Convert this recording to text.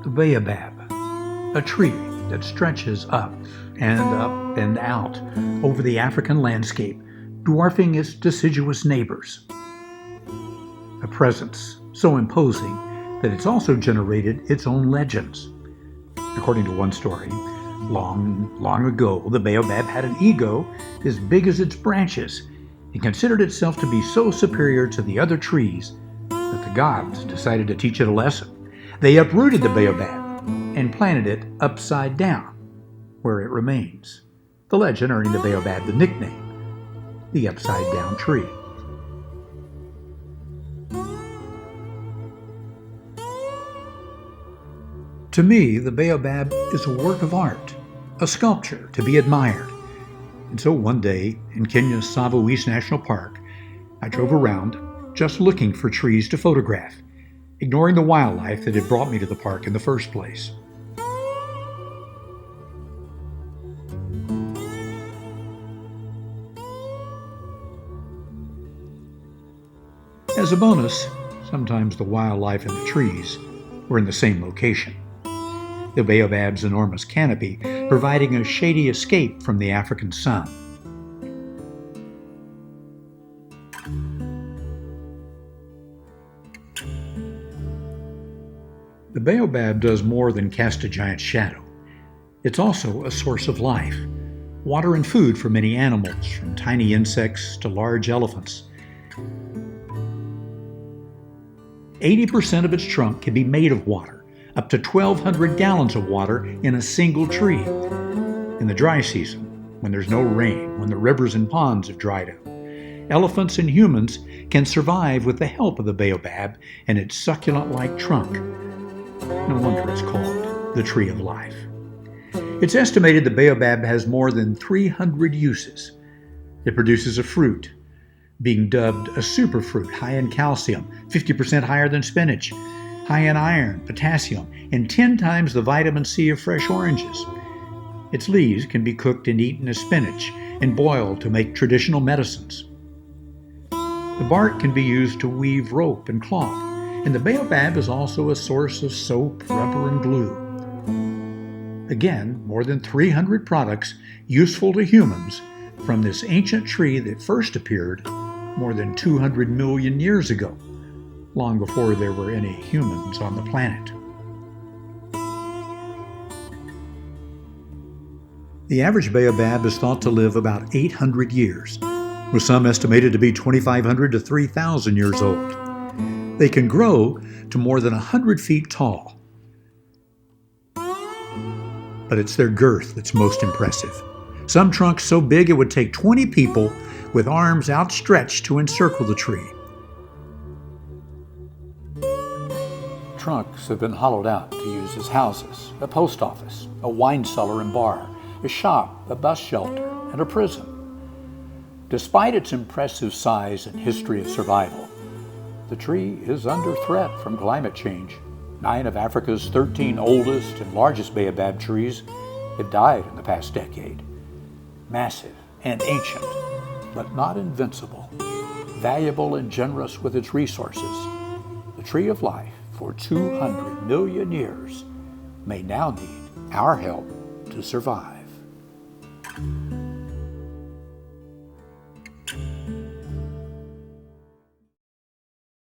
The baobab, a tree that stretches up and out over the African landscape, dwarfing its deciduous neighbors. A presence so imposing that it's also generated its own legends. According to one story, long ago, the baobab had an ego as big as its branches and considered itself to be so superior to the other trees that the gods decided to teach it a lesson. They uprooted the baobab and planted it upside down, where it remains. The legend earning the baobab the nickname, the upside down tree. To me, the baobab is a work of art, a sculpture to be admired. And so one day, in Kenya's Savo East National Park, I drove around just looking for trees to photograph, ignoring the wildlife that had brought me to the park in the first place. As a bonus, sometimes the wildlife and the trees were in the same location. The baobab's enormous canopy providing a shady escape from the African sun. The baobab does more than cast a giant shadow. It's also a source of life, water and food for many animals, from tiny insects to large elephants. 80% of its trunk can be made of water, up to 1,200 gallons of water in a single tree. In the dry season, when there's no rain, when the rivers and ponds have dried up, elephants and humans can survive with the help of the baobab and its succulent-like trunk. No wonder it's called the Tree of Life. It's estimated the baobab has more than 300 uses. It produces a fruit, being dubbed a superfruit, high in calcium, 50% higher than spinach, high in iron, potassium, and 10 times the vitamin C of fresh oranges. Its leaves can be cooked and eaten as spinach and boiled to make traditional medicines. The bark can be used to weave rope and cloth, and the baobab is also a source of soap, rubber, and glue. Again, more than 300 products useful to humans from this ancient tree that first appeared more than 200 million years ago, long before there were any humans on the planet. The average baobab is thought to live about 800 years, with some estimated to be 2,500 to 3,000 years old. They can grow to more than 100 feet tall. But it's their girth that's most impressive. Some trunks so big it would take 20 people with arms outstretched to encircle the tree. Trunks have been hollowed out to use as houses, a post office, a wine cellar and bar, a shop, a bus shelter, and a prison. Despite its impressive size and history of survival, the tree is under threat from climate change. 9 of Africa's 13 oldest and largest baobab trees have died in the past decade. Massive and ancient, but not invincible, valuable and generous with its resources, the Tree of Life for 200 million years may now need our help to survive.